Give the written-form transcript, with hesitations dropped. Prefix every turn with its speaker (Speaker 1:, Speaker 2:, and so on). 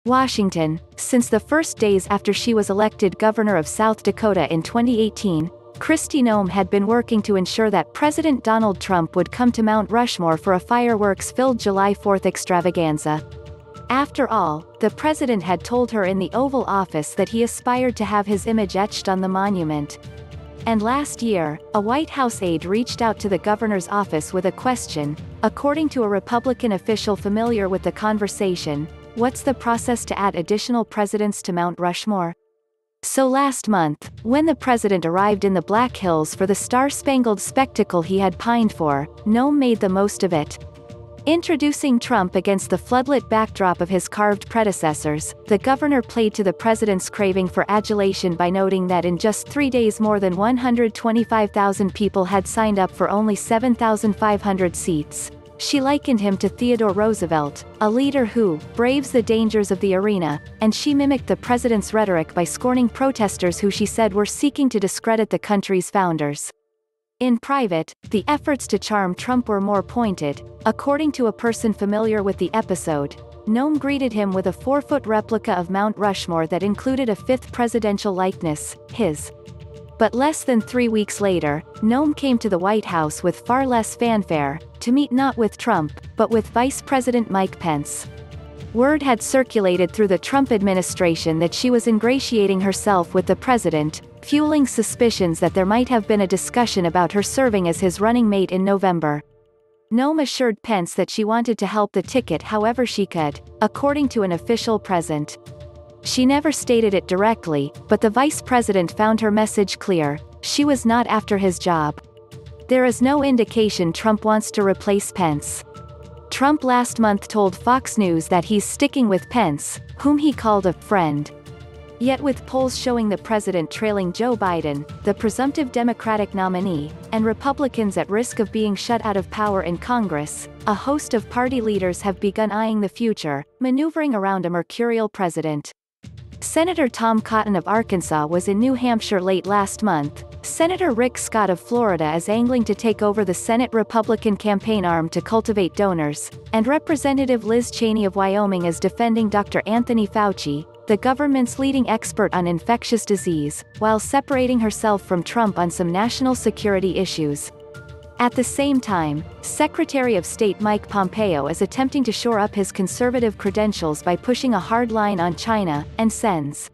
Speaker 1: Washington. Since the first days after she was elected governor of South Dakota in 2018, Kristi Noem had been working to ensure that President Donald Trump would come to Mount Rushmore for a fireworks-filled July 4th extravaganza. After all, the president had told her in the Oval Office that he aspired to have his image etched on the monument. And last year, a White House aide reached out to the governor's office with a question. According to a Republican official familiar with the conversation, what's the process to add additional presidents to Mount Rushmore? So last month, when the president arrived in the Black Hills for the star-spangled spectacle he had pined for, Noem made the most of it. Introducing Trump against the floodlit backdrop of his carved predecessors, the governor played to the president's craving for adulation by noting that in just 3 days more than 125,000 people had signed up for only 7,500 seats. She likened him to Theodore Roosevelt, a leader who braves the dangers of the arena, and she mimicked the president's rhetoric by scorning protesters who she said were seeking to discredit the country's founders. In private, the efforts to charm Trump were more pointed. According to a person familiar with the episode, Noem greeted him with a 4-foot replica of Mount Rushmore that included a 5th presidential likeness, his. But less than 3 weeks later, Noem came to the White House with far less fanfare, to meet not with Trump, but with Vice President Mike Pence. Word had circulated through the Trump administration that she was ingratiating herself with the president, fueling suspicions that there might have been a discussion about her serving as his running mate in November. Noem assured Pence that she wanted to help the ticket however she could, according to an official present. She never stated it directly, but the vice president found her message clear. She was not after his job. There is no indication Trump wants to replace Pence. Trump last month told Fox News that he's sticking with Pence, whom he called a friend. Yet with polls showing the president trailing Joe Biden, the presumptive Democratic nominee, and Republicans at risk of being shut out of power in Congress, a host of party leaders have begun eyeing the future, maneuvering around a mercurial president. Senator Tom Cotton of Arkansas was in New Hampshire late last month. Senator Rick Scott of Florida is angling to take over the Senate Republican campaign arm to cultivate donors, and Representative Liz Cheney of Wyoming is defending Dr. Anthony Fauci, the government's leading expert on infectious disease, while separating herself from Trump on some national security issues. At the same time, Secretary of State Mike Pompeo is attempting to shore up his conservative credentials by pushing a hard line on China, and sends